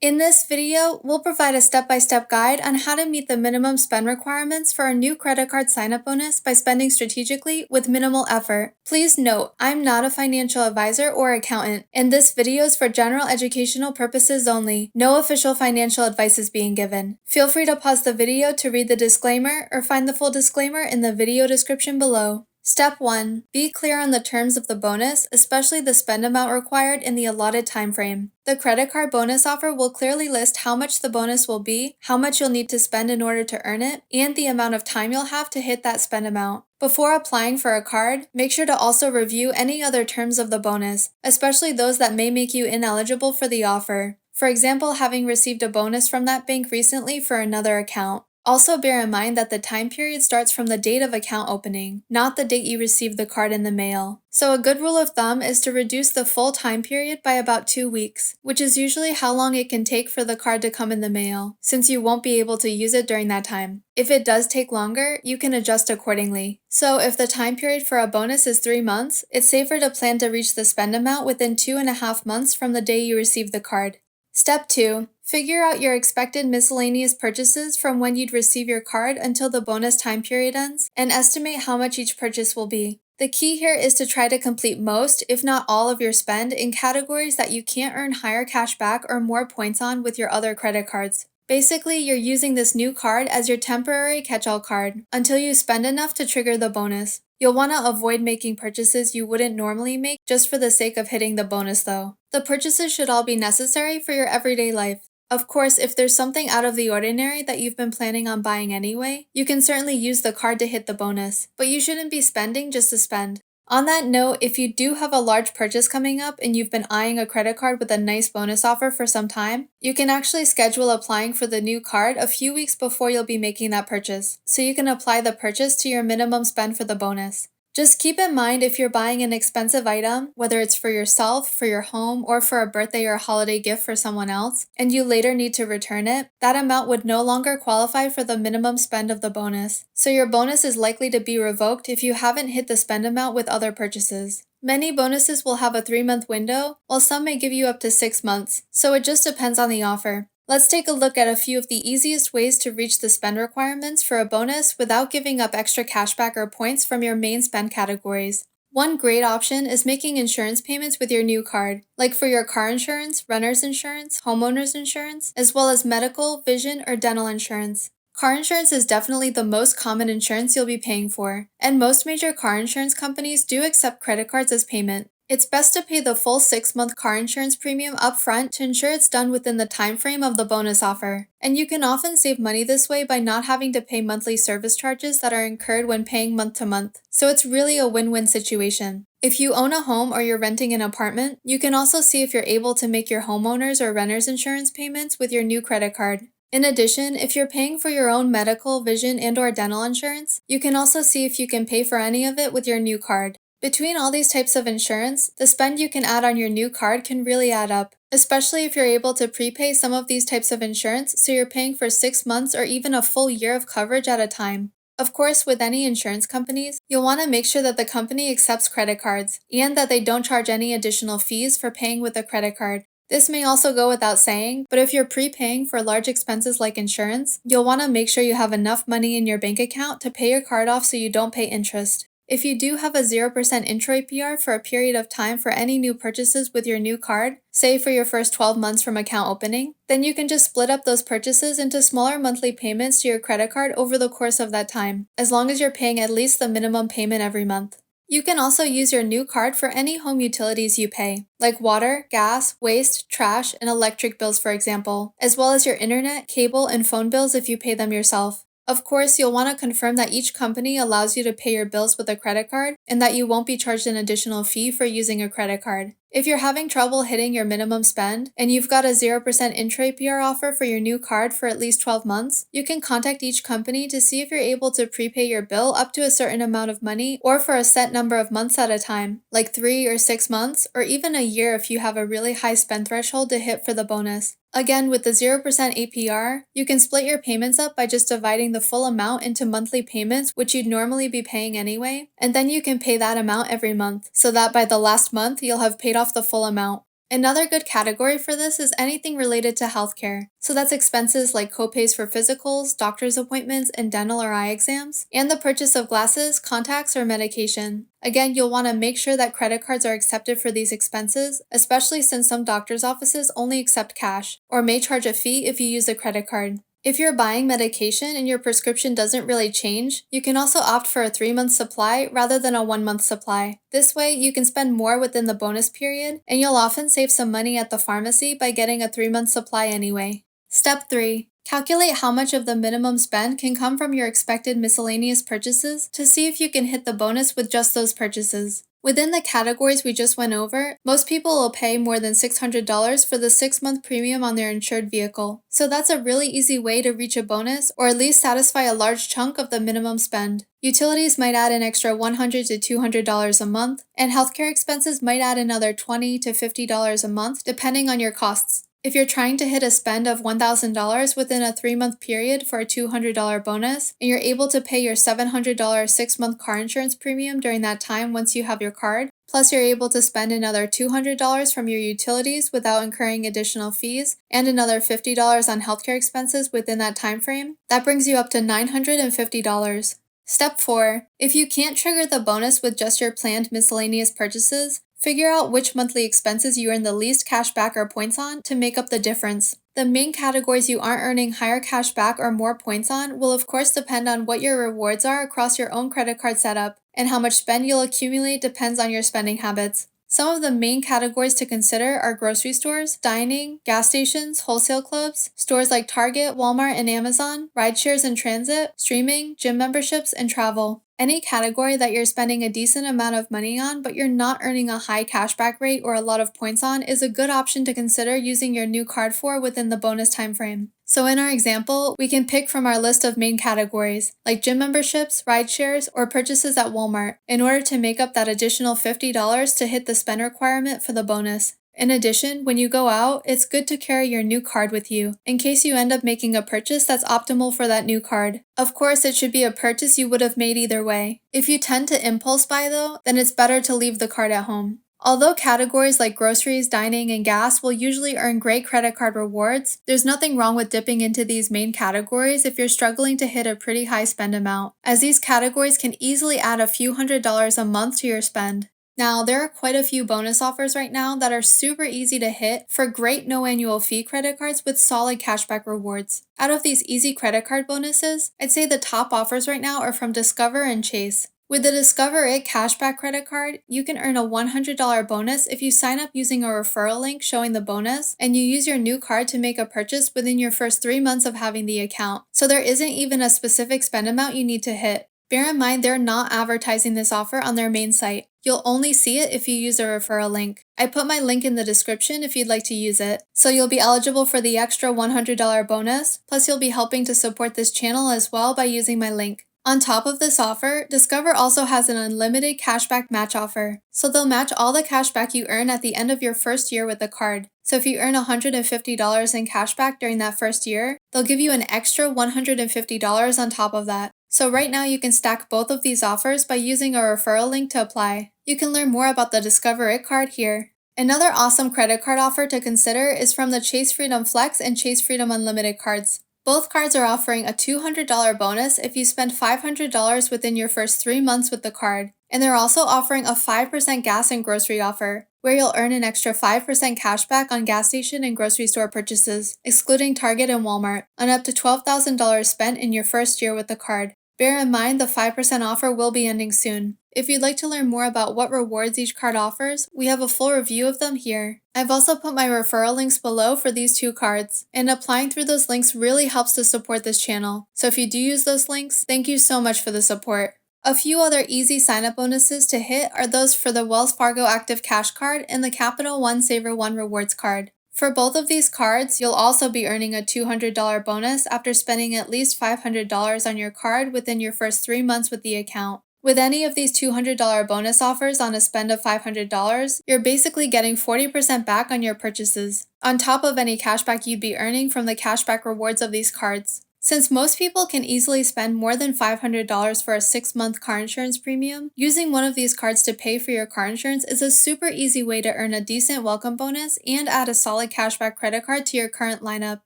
In this video, we'll provide a step-by-step guide on how to meet the minimum spend requirements for our new credit card sign-up bonus by spending strategically with minimal effort. Please note, I'm not a financial advisor or accountant, and this video is for general educational purposes only. No official financial advice is being given. Feel free to pause the video to read the disclaimer or find the full disclaimer in the video description below. Step 1. Be clear on the terms of the bonus, especially the spend amount required in the allotted time frame. The credit card bonus offer will clearly list how much the bonus will be, how much you'll need to spend in order to earn it, and the amount of time you'll have to hit that spend amount. Before applying for a card, make sure to also review any other terms of the bonus, especially those that may make you ineligible for the offer. For example, having received a bonus from that bank recently for another account. Also bear in mind that the time period starts from the date of account opening, not the date you received the card in the mail. So a good rule of thumb is to reduce the full time period by about 2 weeks, which is usually how long it can take for the card to come in the mail, since you won't be able to use it during that time. If it does take longer, you can adjust accordingly. So if the time period for a bonus is 3 months, it's safer to plan to reach the spend amount within 2.5 months from the day you receive the card. Step 2. Figure out your expected miscellaneous purchases from when you'd receive your card until the bonus time period ends, and estimate how much each purchase will be. The key here is to try to complete most, if not all, of your spend in categories that you can't earn higher cash back or more points on with your other credit cards. Basically, you're using this new card as your temporary catch-all card until you spend enough to trigger the bonus. You'll want to avoid making purchases you wouldn't normally make just for the sake of hitting the bonus though. The purchases should all be necessary for your everyday life. Of course, if there's something out of the ordinary that you've been planning on buying anyway, you can certainly use the card to hit the bonus, but you shouldn't be spending just to spend. On that note, if you do have a large purchase coming up and you've been eyeing a credit card with a nice bonus offer for some time, you can actually schedule applying for the new card a few weeks before you'll be making that purchase, so you can apply the purchase to your minimum spend for the bonus. Just keep in mind if you're buying an expensive item, whether it's for yourself, for your home, or for a birthday or a holiday gift for someone else, and you later need to return it, that amount would no longer qualify for the minimum spend of the bonus. So your bonus is likely to be revoked if you haven't hit the spend amount with other purchases. Many bonuses will have a 3-month window, while some may give you up to 6 months, so it just depends on the offer. Let's take a look at a few of the easiest ways to reach the spend requirements for a bonus without giving up extra cashback or points from your main spend categories. One great option is making insurance payments with your new card, like for your car insurance, renter's insurance, homeowner's insurance, as well as medical, vision, or dental insurance. Car insurance is definitely the most common insurance you'll be paying for, and most major car insurance companies do accept credit cards as payment. It's best to pay the full 6-month car insurance premium upfront to ensure it's done within the time frame of the bonus offer. And you can often save money this way by not having to pay monthly service charges that are incurred when paying month to month. So it's really a win-win situation. If you own a home or you're renting an apartment, you can also see if you're able to make your homeowner's or renter's insurance payments with your new credit card. In addition, if you're paying for your own medical, vision, and/or dental insurance, you can also see if you can pay for any of it with your new card. Between all these types of insurance, the spend you can add on your new card can really add up, especially if you're able to prepay some of these types of insurance so you're paying for 6 months or even a full year of coverage at a time. Of course, with any insurance companies, you'll want to make sure that the company accepts credit cards and that they don't charge any additional fees for paying with a credit card. This may also go without saying, but if you're prepaying for large expenses like insurance, you'll want to make sure you have enough money in your bank account to pay your card off so you don't pay interest. If you do have a 0% intro APR for a period of time for any new purchases with your new card, say for your first 12 months from account opening, then you can just split up those purchases into smaller monthly payments to your credit card over the course of that time, as long as you're paying at least the minimum payment every month. You can also use your new card for any home utilities you pay, like water, gas, waste, trash, and electric bills for example, as well as your internet, cable, and phone bills if you pay them yourself. Of course, you'll want to confirm that each company allows you to pay your bills with a credit card and that you won't be charged an additional fee for using a credit card. If you're having trouble hitting your minimum spend and you've got a 0% intro APR offer for your new card for at least 12 months, you can contact each company to see if you're able to prepay your bill up to a certain amount of money or for a set number of months at a time, like 3 or 6 months, or even a year if you have a really high spend threshold to hit for the bonus. Again, with the 0% APR, you can split your payments up by just dividing the full amount into monthly payments, which you'd normally be paying anyway, and then you can pay that amount every month, so that by the last month, you'll have paid off the full amount. Another good category for this is anything related to healthcare. So that's expenses like copays for physicals, doctor's appointments, and dental or eye exams, and the purchase of glasses, contacts, or medication. Again, you'll want to make sure that credit cards are accepted for these expenses, especially since some doctor's offices only accept cash, or may charge a fee if you use a credit card. If you're buying medication and your prescription doesn't really change, you can also opt for a 3-month supply rather than a 1-month supply. This way, you can spend more within the bonus period, and you'll often save some money at the pharmacy by getting a 3-month supply anyway. Step 3. Calculate how much of the minimum spend can come from your expected miscellaneous purchases to see if you can hit the bonus with just those purchases. Within the categories we just went over, most people will pay more than $600 for the 6-month premium on their insured vehicle. So that's a really easy way to reach a bonus or at least satisfy a large chunk of the minimum spend. Utilities might add an extra $100 to $200 a month, and healthcare expenses might add another $20 to $50 a month depending on your costs. If you're trying to hit a spend of $1,000 within a 3-month period for a $200 bonus, and you're able to pay your $700 6-month car insurance premium during that time once you have your card, plus you're able to spend another $200 from your utilities without incurring additional fees, and another $50 on healthcare expenses within that time frame, that brings you up to $950. Step 4. If you can't trigger the bonus with just your planned miscellaneous purchases, figure out which monthly expenses you earn the least cash back or points on to make up the difference. The main categories you aren't earning higher cash back or more points on will of course depend on what your rewards are across your own credit card setup, and how much spend you'll accumulate depends on your spending habits. Some of the main categories to consider are grocery stores, dining, gas stations, wholesale clubs, stores like Target, Walmart, and Amazon, rideshares and transit, streaming, gym memberships, and travel. Any category that you're spending a decent amount of money on but you're not earning a high cashback rate or a lot of points on is a good option to consider using your new card for within the bonus timeframe. So in our example, we can pick from our list of main categories, like gym memberships, rideshares, or purchases at Walmart, in order to make up that additional $50 to hit the spend requirement for the bonus. In addition, when you go out, it's good to carry your new card with you, in case you end up making a purchase that's optimal for that new card. Of course, it should be a purchase you would have made either way. If you tend to impulse buy though, then it's better to leave the card at home. Although categories like groceries, dining, and gas will usually earn great credit card rewards, there's nothing wrong with dipping into these main categories if you're struggling to hit a pretty high spend amount, as these categories can easily add a few $100s a month to your spend. Now, there are quite a few bonus offers right now that are super easy to hit for great no annual fee credit cards with solid cashback rewards. Out of these easy credit card bonuses, I'd say the top offers right now are from Discover and Chase. With the Discover It cashback credit card, you can earn a $100 bonus if you sign up using a referral link showing the bonus, and you use your new card to make a purchase within your first 3 months of having the account. So there isn't even a specific spend amount you need to hit. Bear in mind they're not advertising this offer on their main site. You'll only see it if you use a referral link. I put my link in the description if you'd like to use it. So you'll be eligible for the extra $100 bonus, plus you'll be helping to support this channel as well by using my link. On top of this offer, Discover also has an unlimited cashback match offer. So they'll match all the cashback you earn at the end of your first year with the card. So if you earn $150 in cashback during that first year, they'll give you an extra $150 on top of that. So right now you can stack both of these offers by using a referral link to apply. You can learn more about the Discover It card here. Another awesome credit card offer to consider is from the Chase Freedom Flex and Chase Freedom Unlimited cards. Both cards are offering a $200 bonus if you spend $500 within your first 3 months with the card. And they're also offering a 5% gas and grocery offer, where you'll earn an extra 5% cashback on gas station and grocery store purchases, excluding Target and Walmart, on up to $12,000 spent in your first year with the card. Bear in mind the 5% offer will be ending soon. If you'd like to learn more about what rewards each card offers, we have a full review of them here. I've also put my referral links below for these 2 cards, and applying through those links really helps to support this channel. So if you do use those links, thank you so much for the support. A few other easy sign-up bonuses to hit are those for the Wells Fargo Active Cash Card and the Capital One Saver One Rewards Card. For both of these cards, you'll also be earning a $200 bonus after spending at least $500 on your card within your first 3 months with the account. With any of these $200 bonus offers on a spend of $500, you're basically getting 40% back on your purchases, on top of any cashback you'd be earning from the cashback rewards of these cards. Since most people can easily spend more than $500 for a 6-month car insurance premium, using one of these cards to pay for your car insurance is a super easy way to earn a decent welcome bonus and add a solid cashback credit card to your current lineup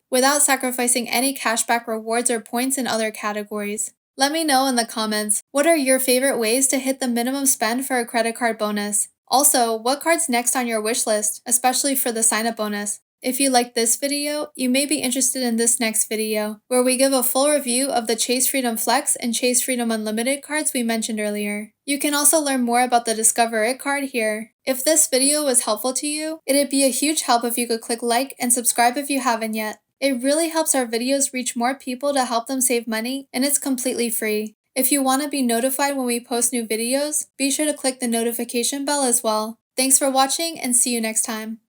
without sacrificing any cashback rewards or points in other categories. Let me know in the comments, what are your favorite ways to hit the minimum spend for a credit card bonus? Also, what card's next on your wish list, especially for the sign up bonus? If you liked this video, you may be interested in this next video, where we give a full review of the Chase Freedom Flex and Chase Freedom Unlimited cards we mentioned earlier. You can also learn more about the Discover It card here. If this video was helpful to you, it'd be a huge help if you could click like and subscribe if you haven't yet. It really helps our videos reach more people to help them save money, and it's completely free. If you want to be notified when we post new videos, be sure to click the notification bell as well. Thanks for watching and see you next time.